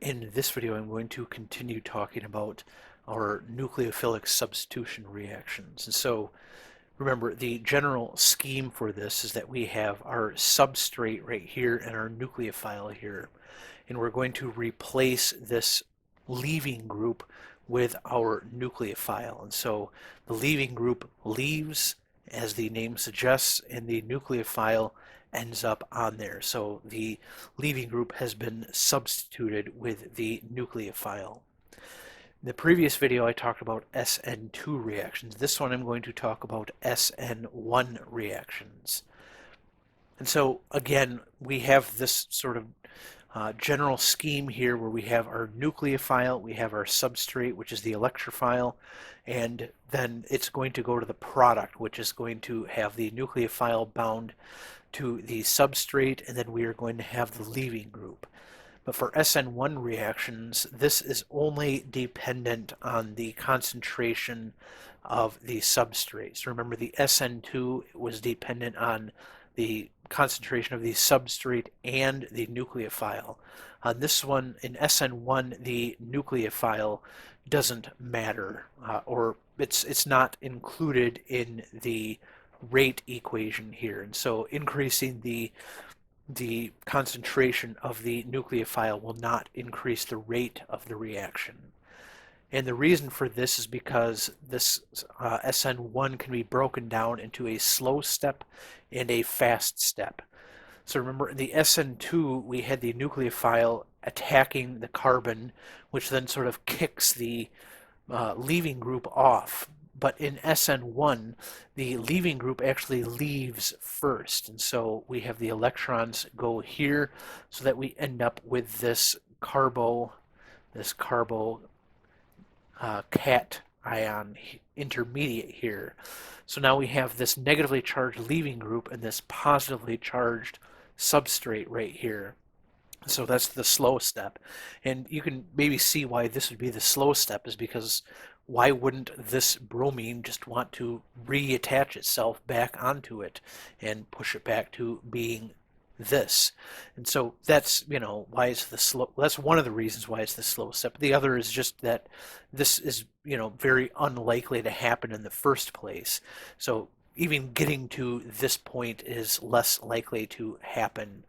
In this video, I'm going to continue talking about our nucleophilic substitution reactions. And so remember, the general scheme for this is that we have our substrate right here and our nucleophile here. And we're going to replace this leaving group with our nucleophile. And so the leaving group leaves, as the name suggests, and the nucleophile ends up on there. So the leaving group has been substituted with the nucleophile. In the previous video I talked about SN2 reactions. This one I'm going to talk about SN1 reactions. And so again, we have this sort of general scheme here where we have our nucleophile, we have our substrate, which is the electrophile, and then it's going to go to the product, which is going to have the nucleophile bound to the substrate, and then we are going to have the leaving group. But for SN1 reactions, this is only dependent on the concentration of the substrate. So remember, the SN2 was dependent on the concentration of the substrate and the nucleophile. On this one, in SN1, the nucleophile doesn't matter, or it's not included in the rate equation here. And so increasing the concentration of the nucleophile will not increase the rate of the reaction. And the reason for this is because this SN1 can be broken down into a slow step and a fast step. So remember, in the SN2, we had the nucleophile attacking the carbon, which then sort of kicks the leaving group off. But in SN1, the leaving group actually leaves first. And so we have the electrons go here so that we end up with this carbo cation intermediate here. So now we have this negatively charged leaving group and this positively charged substrate right here. So that's the slow step. And you can maybe see why this would be the slow step, is because why wouldn't this bromine just want to reattach itself back onto it and push it back to being this? And so that's, why it's the slow. That's one of the reasons why it's the slow step. The other is just that this is, very unlikely to happen in the first place. So even getting to this point is less likely to happen.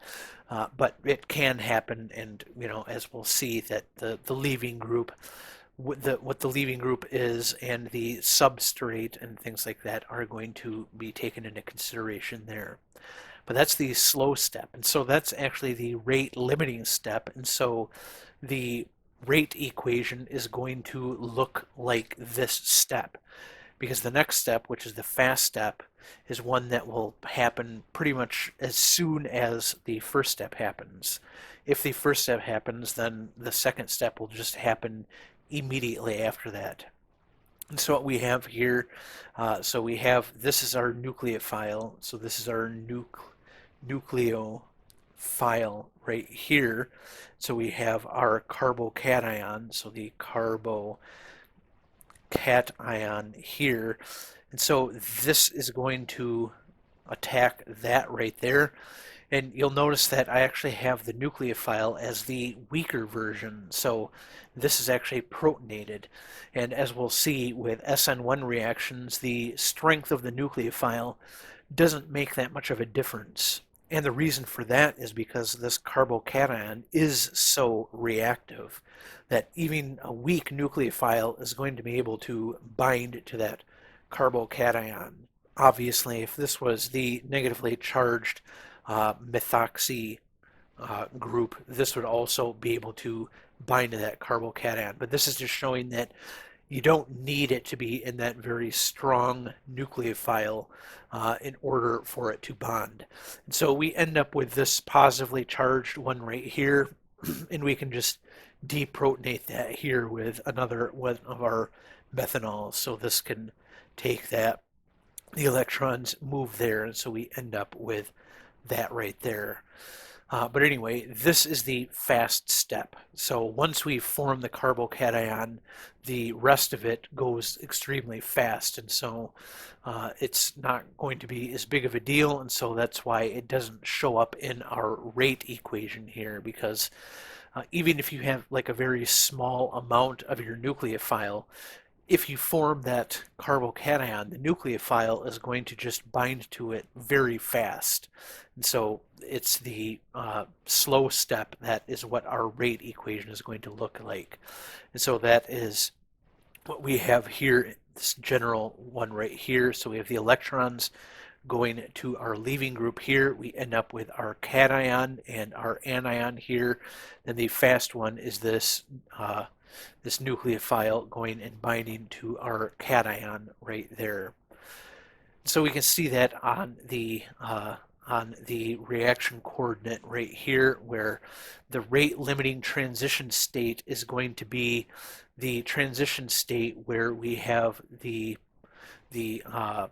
But it can happen, and as we'll see, that the leaving group, what the leaving group is, and the substrate and things like that are going to be taken into consideration there. But that's the slow step, and so that's actually the rate limiting step. And so the rate equation is going to look like this step, because the next step, which is the fast step, is one that will happen pretty much as soon as the first step happens. If the first step happens, then the second step will just happen immediately after that. And so what we have here, this is our nucleophile, so this is our nucleophile right here. So we have our carbocation, so the carbocation here. And so this is going to attack that right there. And you'll notice that I actually have the nucleophile as the weaker version. So this is actually protonated. And as we'll see with SN1 reactions, the strength of the nucleophile doesn't make that much of a difference. And the reason for that is because this carbocation is so reactive that even a weak nucleophile is going to be able to bind to that carbocation. Obviously, if this was the negatively charged methoxy group, this would also be able to bind to that carbocation. But this is just showing that you don't need it to be in that very strong nucleophile in order for it to bond. And so we end up with this positively charged one right here, and we can just deprotonate that here with another one of our methanols. So this can take that, the electrons move there, and so we end up with that right there. But anyway, this is the fast step. So once we form the carbocation, the rest of it goes extremely fast, and so it's not going to be as big of a deal, and so that's why it doesn't show up in our rate equation here, because even if you have like a very small amount of your nucleophile, if you form that carbocation, the nucleophile is going to just bind to it very fast. And so it's the slow step that is what our rate equation is going to look like. And so that is what we have here, this general one right here. So we have the electrons going to our leaving group here. We end up with our cation and our anion here. Then the fast one is this this nucleophile going and binding to our cation right there. So we can see that on the reaction coordinate right here, where the rate limiting transition state is going to be the transition state where we have the R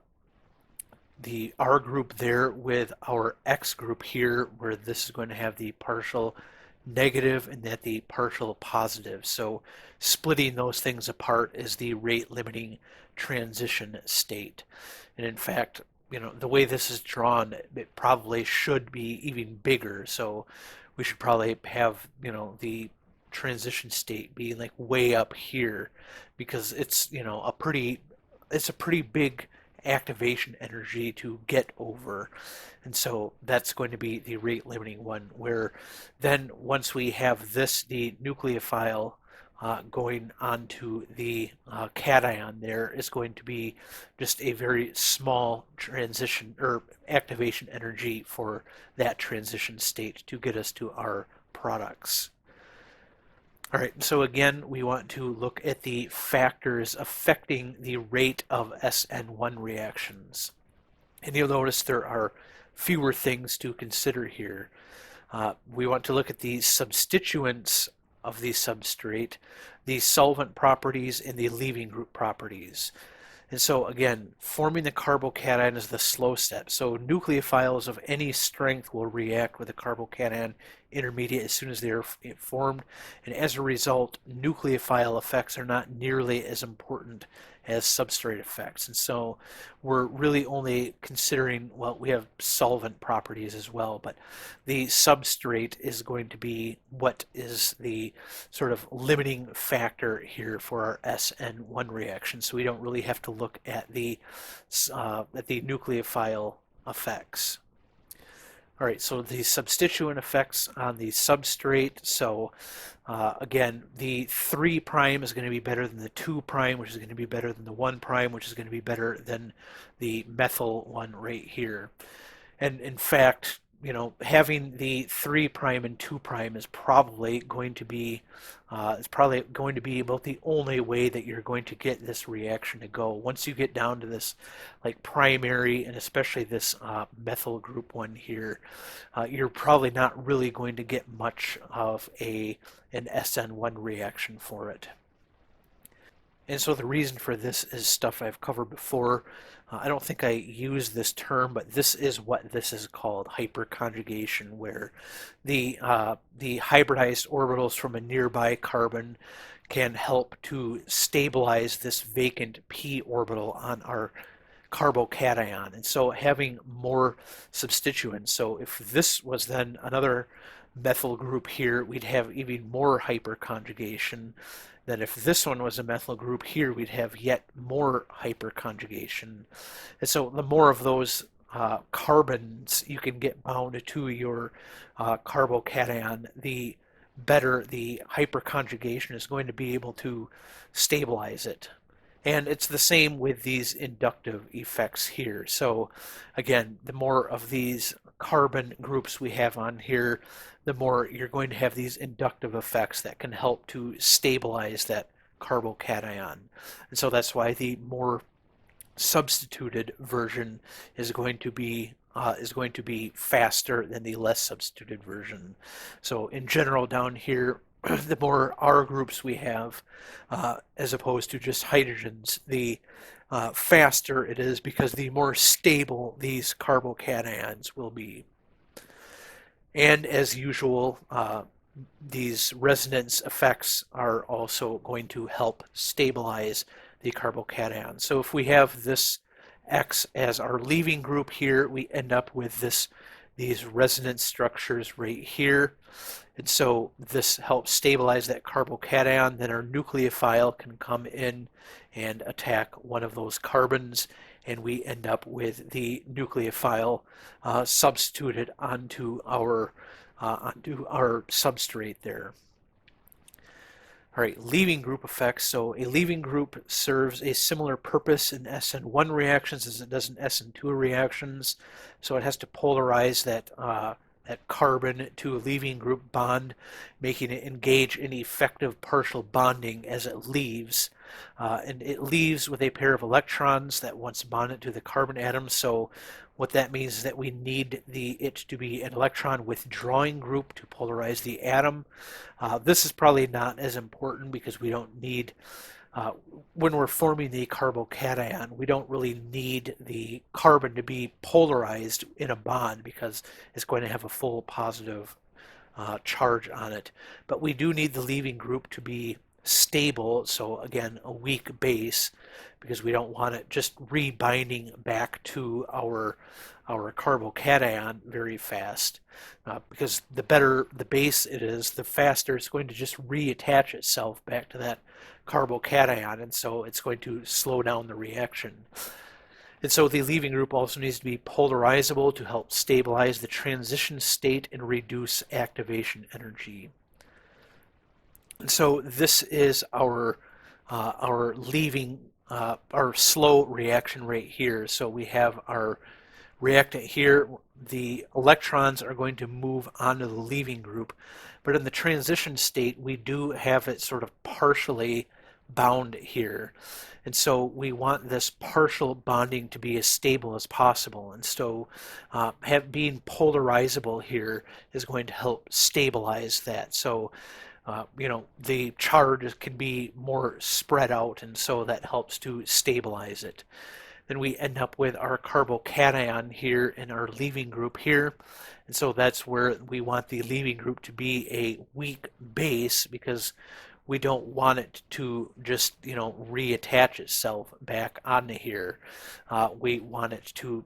group there with our X group here, where this is going to have the partial negative and that the partial positive. So splitting those things apart is the rate limiting transition state. And in fact, the way this is drawn, it probably should be even bigger. So we should probably have, the transition state being like way up here, because it's, it's a pretty big activation energy to get over. And so that's going to be the rate limiting one, where then once we have this, the nucleophile going onto the cation, there is going to be just a very small transition or activation energy for that transition state to get us to our products. All right, so again, we want to look at the factors affecting the rate of SN1 reactions. And you'll notice there are fewer things to consider here. We want to look at the substituents of the substrate, the solvent properties, and the leaving group properties. And so again, forming the carbocation is the slow step. So nucleophiles of any strength will react with a carbocation intermediate as soon as they are formed. And as a result, nucleophile effects are not nearly as important as substrate effects. And so we're really only considering, well, we have solvent properties as well, but the substrate is going to be what is the sort of limiting factor here for our SN1 reaction. So we don't really have to look at the nucleophile effects. All right, so the substituent effects on the substrate. So again, the 3' is going to be better than the 2', which is going to be better than the 1', which is going to be better than the methyl one right here. And in fact, having the 3' and 2' is probably going to be about the only way that you're going to get this reaction to go. Once you get down to this like primary, and especially this methyl group one here, you're probably not really going to get much of an SN1 reaction for it. And so the reason for this is stuff I've covered before. I don't think I use this term, but this is what this is called, hyperconjugation, where the hybridized orbitals from a nearby carbon can help to stabilize this vacant p orbital on our carbocation. And so having more substituents, so if this was then another methyl group here, we'd have even more hyperconjugation. Then if this one was a methyl group here, we'd have yet more hyperconjugation. And so the more of those carbons you can get bound to your carbocation, the better the hyperconjugation is going to be able to stabilize it. And it's the same with these inductive effects here. So again, the more of these carbon groups we have on here, the more you're going to have these inductive effects that can help to stabilize that carbocation. And so that's why the more substituted version is going to be faster than the less substituted version. So in general down here, the more R groups we have, as opposed to just hydrogens, the faster it is, because the more stable these carbocations will be. And as usual, these resonance effects are also going to help stabilize the carbocation. So if we have this X as our leaving group here, we end up with these resonance structures right here. And so this helps stabilize that carbocation. Then our nucleophile can come in and attack one of those carbons, and we end up with the nucleophile substituted onto our substrate there. All right, leaving group effects. So a leaving group serves a similar purpose in SN1 reactions as it does in SN2 reactions. So it has to polarize that carbon to a leaving group bond, making it engage in effective partial bonding as it leaves. And it leaves with a pair of electrons that once bonded to the carbon atom. So what that means is that we need it to be an electron withdrawing group to polarize the atom. This is probably not as important because we don't need, when we're forming the carbocation, we don't really need the carbon to be polarized in a bond because it's going to have a full positive charge on it. But we do need the leaving group to be stable, so again, a weak base, because we don't want it just rebinding back to our carbocation very fast. Because the better the base it is, the faster it's going to just reattach itself back to that carbocation, and so it's going to slow down the reaction. And so the leaving group also needs to be polarizable to help stabilize the transition state and reduce activation energy. And so this is our leaving, our slow reaction rate here. So we have our reactant here. The electrons are going to move onto the leaving group, but in the transition state, we do have it sort of partially bound here. And so we want this partial bonding to be as stable as possible. And so being polarizable here is going to help stabilize that. So the charge can be more spread out, and so that helps to stabilize it. Then we end up with our carbocation here in our leaving group here. And so that's where we want the leaving group to be a weak base, because we don't want it to just, reattach itself back onto here. We want it to,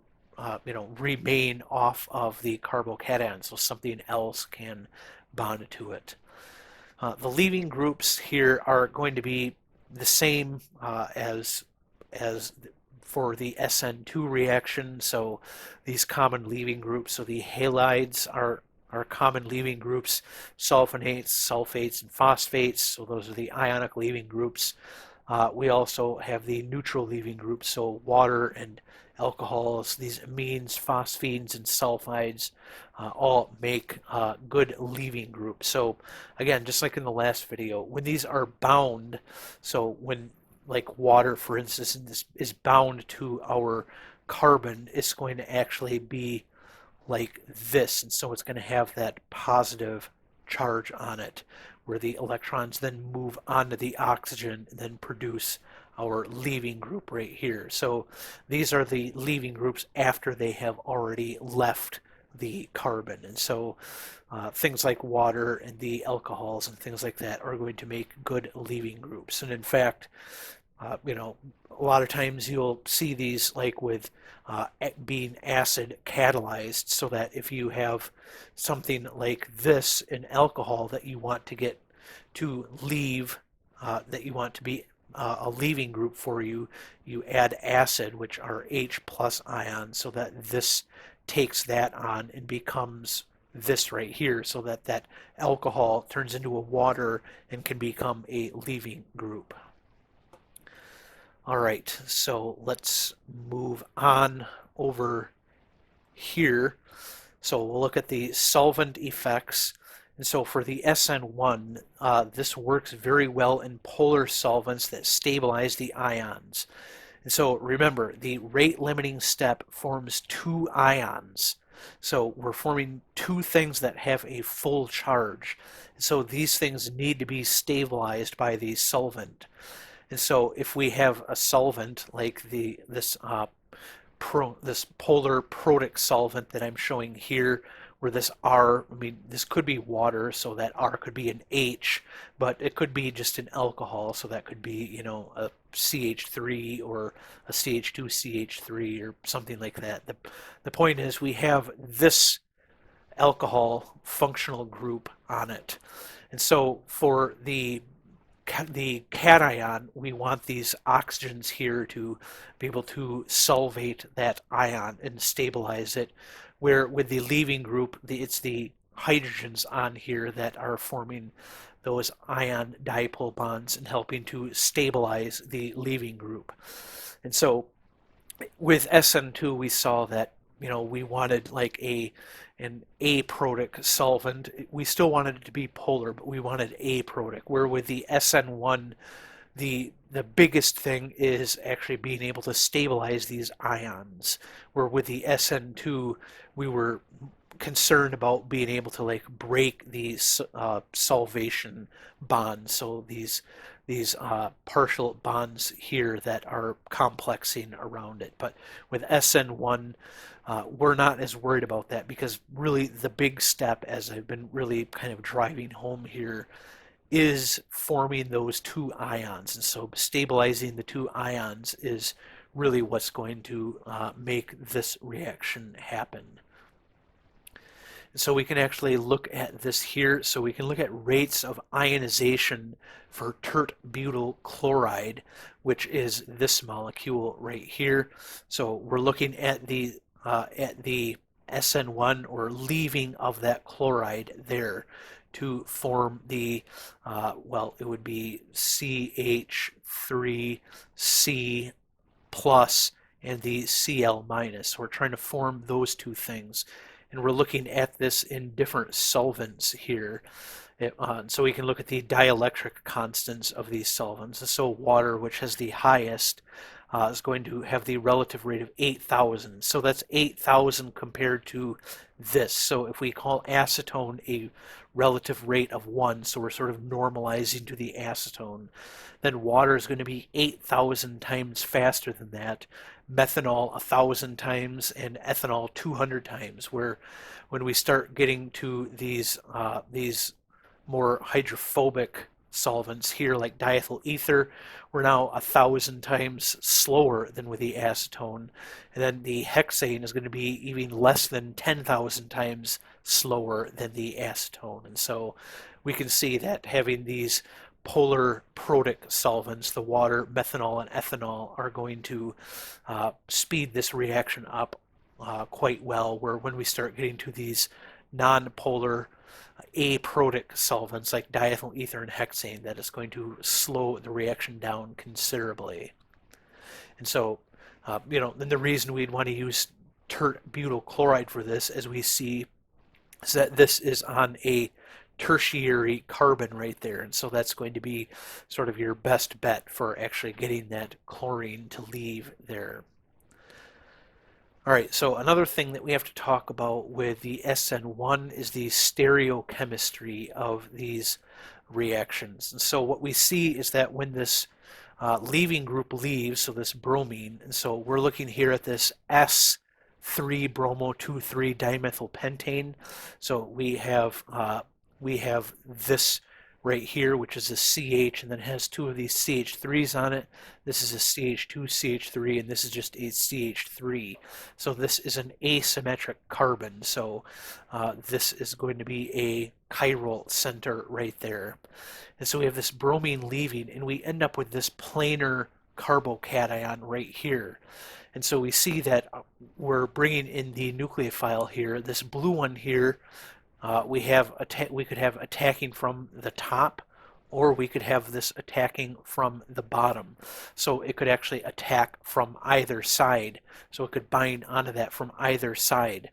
remain off of the carbocation so something else can bond to it. The leaving groups here are going to be the same as for the SN2 reaction. So these common leaving groups, so the halides are common leaving groups, sulfonates, sulfates, and phosphates. So those are the ionic leaving groups. We also have the neutral leaving groups, so water and alcohols, these amines, phosphines, and sulfides all make good leaving groups. So again, just like in the last video, when these are bound, so when like water, for instance, is bound to our carbon, it's going to actually be like this, and so it's going to have that positive charge on it, where the electrons then move onto the oxygen and then produce our leaving group right here. So these are the leaving groups after they have already left the carbon. And so things like water and the alcohols and things like that are going to make good leaving groups. And in fact, a lot of times you'll see these like with being acid catalyzed, so that if you have something like this in alcohol that you want to get to leave, that you want to be a leaving group for you, you add acid, which are H plus ions, so that this takes that on and becomes this right here, so that that alcohol turns into a water and can become a leaving group. All right, so let's move on over here. So we'll look at the solvent effects. And so for the SN1, this works very well in polar solvents that stabilize the ions. And so remember, the rate limiting step forms two ions. So we're forming two things that have a full charge. So these things need to be stabilized by the solvent. And so if we have a solvent like this polar protic solvent that I'm showing here, where this R, I mean, this could be water, so that R could be an H, but it could be just an alcohol, so that could be, you know, a CH3 or a CH2CH3 or something like that. The point is we have this alcohol functional group on it. And so for the cation, we want these oxygens here to be able to solvate that ion and stabilize it, where with the leaving group, it's the hydrogens on here that are forming those ion dipole bonds and helping to stabilize the leaving group. And so with SN2, we saw that, you know, we wanted like an aprotic solvent. We still wanted it to be polar, but we wanted aprotic. Where with the SN1, the biggest thing is actually being able to stabilize these ions. Where with the SN2, we were concerned about being able to like break these solvation bonds. So these partial bonds here that are complexing around it. But with SN1, we're not as worried about that, because really the big step, as I've been really kind of driving home here, is forming those two ions. And so stabilizing the two ions is really what's going to make this reaction happen. So we can actually look at this here. So we can look at rates of ionization for tert-butyl chloride, which is this molecule right here. So we're looking at the SN1, or leaving of that chloride there, to form the, well, it would be CH3C plus and the Cl minus. We're trying to form those two things. And we're looking at this in different solvents here. So we can look at the dielectric constants of these solvents. And so water, which has the highest, is going to have the relative rate of 8,000. So that's 8,000 compared to this. So if we call acetone a relative rate of 1, so we're sort of normalizing to the acetone, then water is going to be 8,000 times faster than that. Methanol 1,000 times, and ethanol 200 times. Where when we start getting to these more hydrophobic solvents here, like diethyl ether, we're now 1,000 times slower than with the acetone. And then the hexane is going to be even less than 10,000 times slower than the acetone. And so we can see that having these polar protic solvents, the water, methanol, and ethanol, are going to speed this reaction up quite well, where when we start getting to these non-polar aprotic solvents like diethyl ether and hexane, that is going to slow the reaction down considerably. And so, you know, then the reason we'd want to use tert-butyl chloride for this, as we see, is that this is on a tertiary carbon right there, and so that's going to be sort of your best bet for actually getting that chlorine to leave there. All right, so another thing that we have to talk about with the SN1 is the stereochemistry of these reactions. And so what we see is that when this leaving group leaves, so this bromine, and so we're looking here at this S3 bromo 2,3 dimethyl pentane. So we have this right here, which is a CH, and then it has two of these CH3s on it. This is a CH2CH3, and this is just a CH3. So this is an asymmetric carbon. So this is going to be a chiral center right there. And so we have this bromine leaving, and we end up with this planar carbocation right here. And so we see that we're bringing in the nucleophile here. This blue one here, we could have attacking from the top, or we could have this attacking from the bottom. So it could actually attack from either side. So it could bind onto that from either side.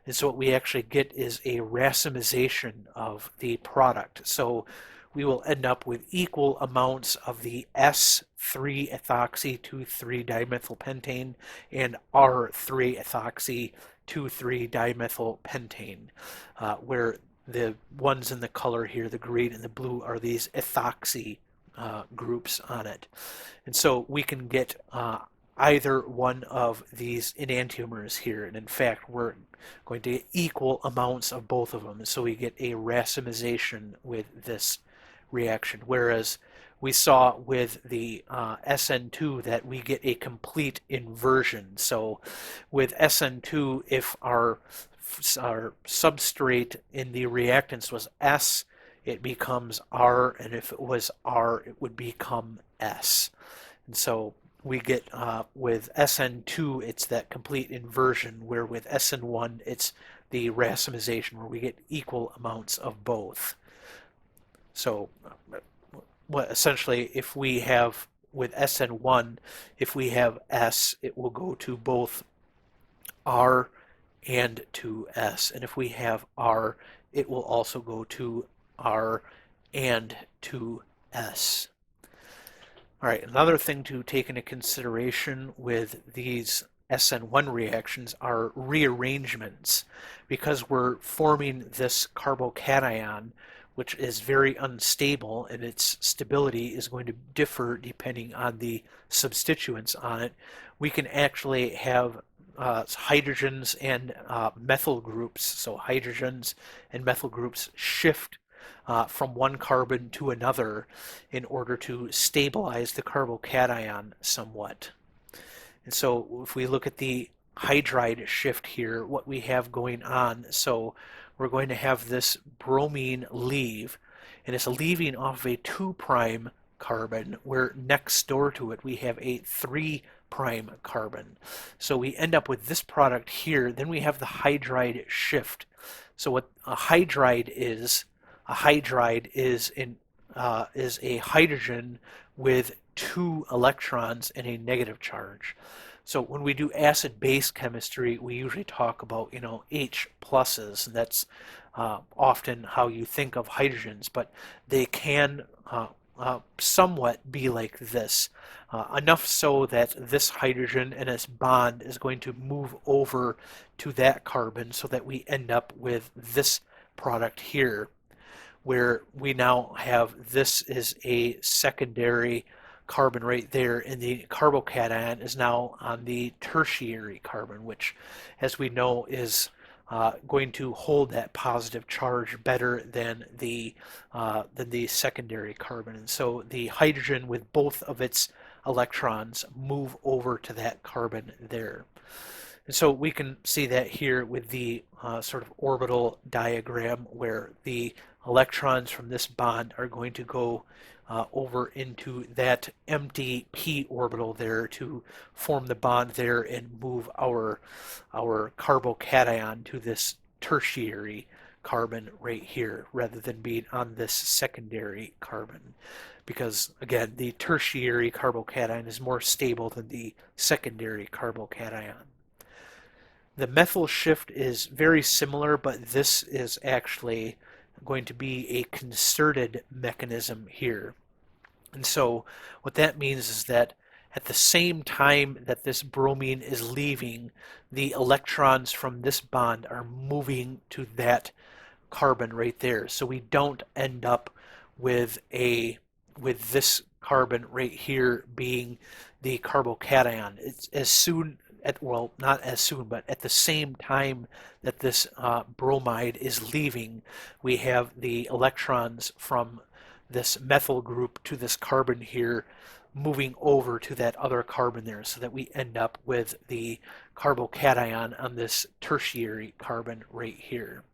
And so what we actually get is a racemization of the product. So we will end up with equal amounts of the S3-ethoxy 2,3-dimethylpentane and R3-ethoxy 2,3-dimethylpentane, where the ones in the color here, the green and the blue, are these ethoxy groups on it. And so we can get either one of these enantiomers here. And in fact, we're going to get equal amounts of both of them. So we get a racemization with this reaction. Whereas we saw with the SN2 that we get a complete inversion. So with SN2, if our substrate in the reactants was S, it becomes R, and if it was R, it would become S. And so we get with SN2, it's that complete inversion, where with SN1, it's the racemization, where we get equal amounts of both. So essentially, if we have with SN1, if we have S, it will go to both R and to S. And if we have R, it will also go to R and to S. All right, another thing to take into consideration with these SN1 reactions are rearrangements, because we're forming this carbocation, which is very unstable, and its stability is going to differ depending on the substituents on it. We can actually have hydrogens and methyl groups, so hydrogens and methyl groups shift from one carbon to another in order to stabilize the carbocation somewhat. And so if we look at the hydride shift here, what we have going on, so we're going to have this bromine leave, and it's leaving off of a 2' carbon, where next door to it we have a 3' carbon. So we end up with this product here. Then we have the hydride shift. So what a hydride is a hydrogen with 2 electrons and a negative charge. So when we do acid-base chemistry, we usually talk about, H pluses, and that's often how you think of hydrogens, but they can somewhat be like this, enough so that this hydrogen and its bond is going to move over to that carbon, so that we end up with this product here, where we now have this is a secondary carbon right there, and the carbocation is now on the tertiary carbon, which, as we know, is going to hold that positive charge better than the secondary carbon. And so the hydrogen with both of its electrons move over to that carbon there. And so we can see that here with the sort of orbital diagram, where the electrons from this bond are going to go over into that empty p orbital there to form the bond there and move our carbocation to this tertiary carbon right here, rather than being on this secondary carbon, because again, the tertiary carbocation is more stable than the secondary carbocation. The methyl shift is very similar, but this is actually going to be a concerted mechanism here. And so what that means is that at the same time that this bromine is leaving, the electrons from this bond are moving to that carbon right there. So we don't end up with this carbon right here being the carbocation. It's as soon well, not as soon, but at the same time that this bromide is leaving, we have the electrons from this methyl group to this carbon here moving over to that other carbon there, so that we end up with the carbocation on this tertiary carbon right here.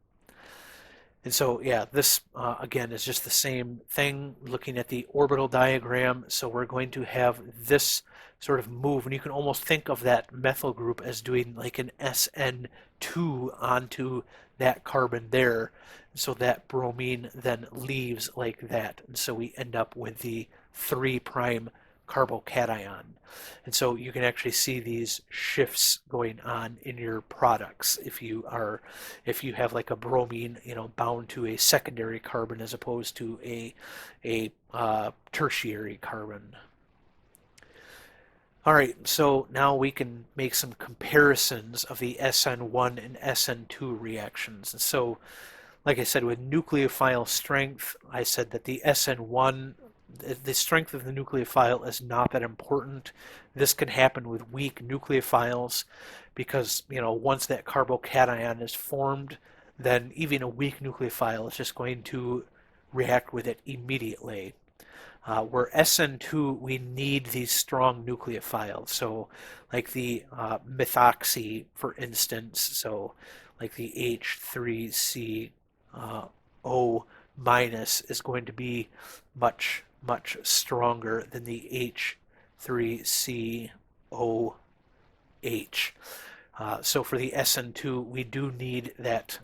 And so, yeah, this again is just the same thing, looking at the orbital diagram. So we're going to have this sort of move, and you can almost think of that methyl group as doing like an SN2 onto that carbon there. So that bromine then leaves like that, and so we end up with the 3' carbocation. And so you can actually see these shifts going on in your products if you have like a bromine, bound to a secondary carbon as opposed to a tertiary carbon. All right, so now we can make some comparisons of the SN1 and SN2 reactions. And so, like I said, with nucleophile strength, I said that the SN1 the strength of the nucleophile is not that important. This can happen with weak nucleophiles because, once that carbocation is formed, then even a weak nucleophile is just going to react with it immediately. Where SN2, we need these strong nucleophiles. So like the methoxy, for instance, so like the H3CO minus is going to be much, much stronger than the H3COH. So for the SN2, we do need that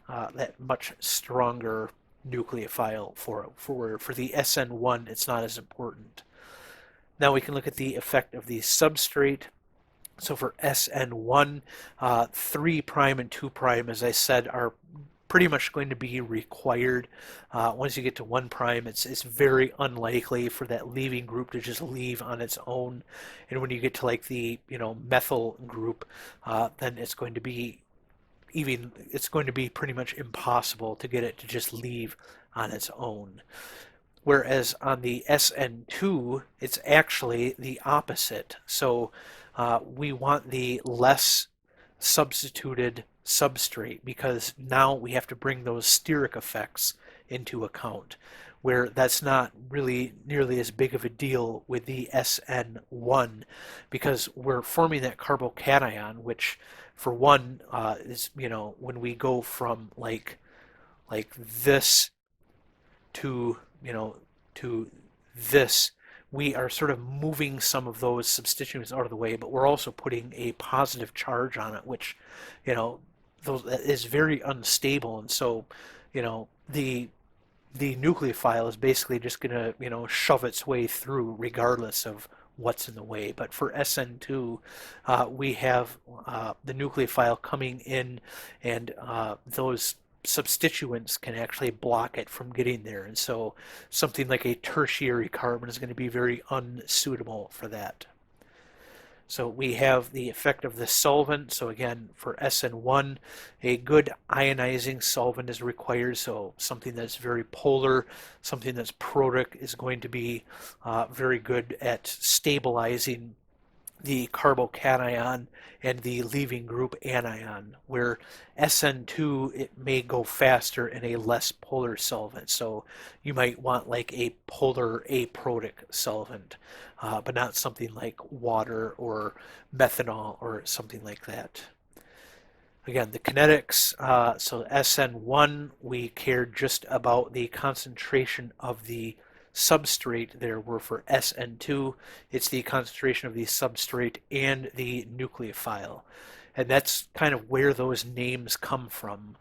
much stronger nucleophile for the SN1. It's not as important. Now we can look at the effect of the substrate. So for SN1, 3' and 2', as I said, are pretty much going to be required. Once you get to 1', it's very unlikely for that leaving group to just leave on its own. And when you get to like the methyl group, then it's going to be pretty much impossible to get it to just leave on its own. Whereas on the SN2, it's actually the opposite. So we want the less substituted substrate because now we have to bring those steric effects into account, where that's not really nearly as big of a deal with the SN1 because we're forming that carbocation, which for one is, when we go from like this to, to this, we are sort of moving some of those substituents out of the way, but we're also putting a positive charge on it, which, is very unstable. And so, the nucleophile is basically just going to, shove its way through regardless of what's in the way. But for SN2, we have the nucleophile coming in, and those substituents can actually block it from getting there. And so something like a tertiary carbon is going to be very unsuitable for that. So we have the effect of the solvent. So again, for SN1, a good ionizing solvent is required. So something that's very polar, something that's protic is going to be very good at stabilizing the carbocation and the leaving group anion, where SN2, it may go faster in a less polar solvent. So you might want like a polar aprotic solvent, but not something like water or methanol or something like that. Again, the kinetics, so SN1, we cared just about the concentration of the substrate there, were for SN2, it's the concentration of the substrate and the nucleophile. And that's kind of where those names come from.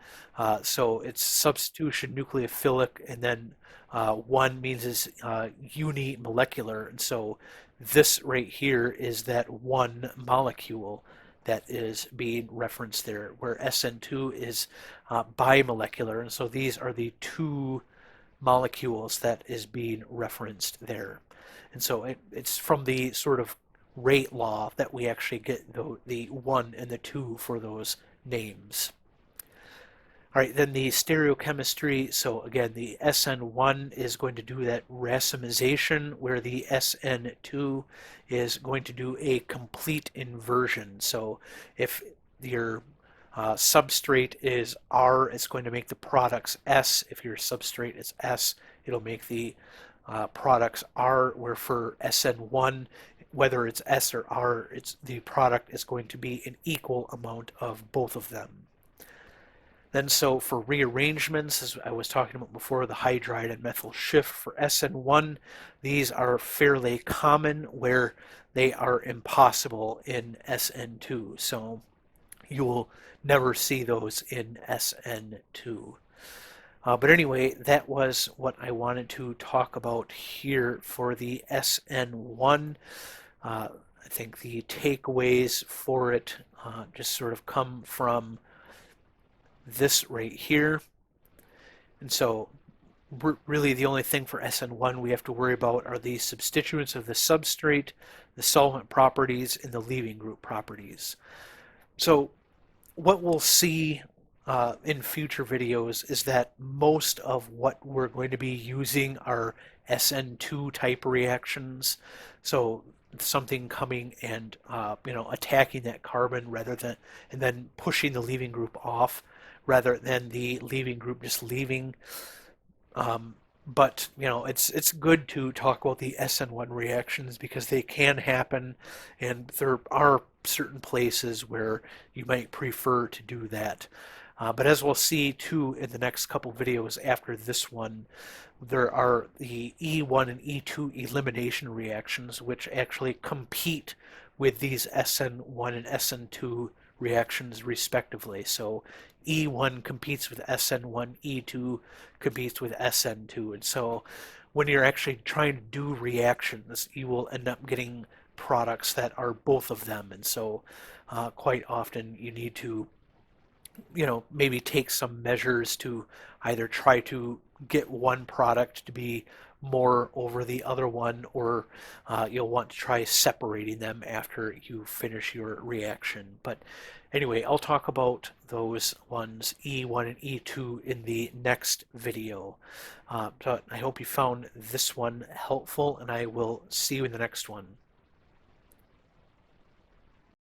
So it's substitution nucleophilic, and then 1 means is unimolecular. And so this right here is that one molecule that is being referenced there, where SN2 is bimolecular. And so these are the two molecules that is being referenced there. And so it's from the sort of rate law that we actually get the 1 and the 2 for those names. All right, then the stereochemistry. So again, the SN1 is going to do that racemization, where the SN2 is going to do a complete inversion. So if your substrate is R, it's going to make the products S. If your substrate is S, it'll make the products R, where for SN1, whether it's S or R, the product is going to be an equal amount of both of them. Then so for rearrangements, as I was talking about before, the hydride and methyl shift for SN1, these are fairly common where they are impossible in SN2. So you will never see those in SN2. But anyway, that was what I wanted to talk about here for the SN1. I think the takeaways for it just sort of come from this right here. And so really the only thing for SN1 we have to worry about are the substituents of the substrate, the solvent properties, and the leaving group properties. So what we'll see in future videos is that most of what we're going to be using are SN2 type reactions. So something coming and attacking that carbon rather than and then pushing the leaving group off rather than the leaving group just leaving. Um, but it's good to talk about the SN1 reactions because they can happen, and there are certain places where you might prefer to do that. But as we'll see too in the next couple videos after this one, there are the E1 and E2 elimination reactions, which actually compete with these SN1 and SN2 reactions respectively. So E1 competes with SN1, E2 competes with SN2. And so when you're actually trying to do reactions, you will end up getting products that are both of them. And so quite often you need to maybe take some measures to either try to get one product to be more over the other one, or you'll want to try separating them after you finish your reaction. But anyway, I'll talk about those ones, E1 and E2, in the next video. But I hope you found this one helpful, and I will see you in the next one.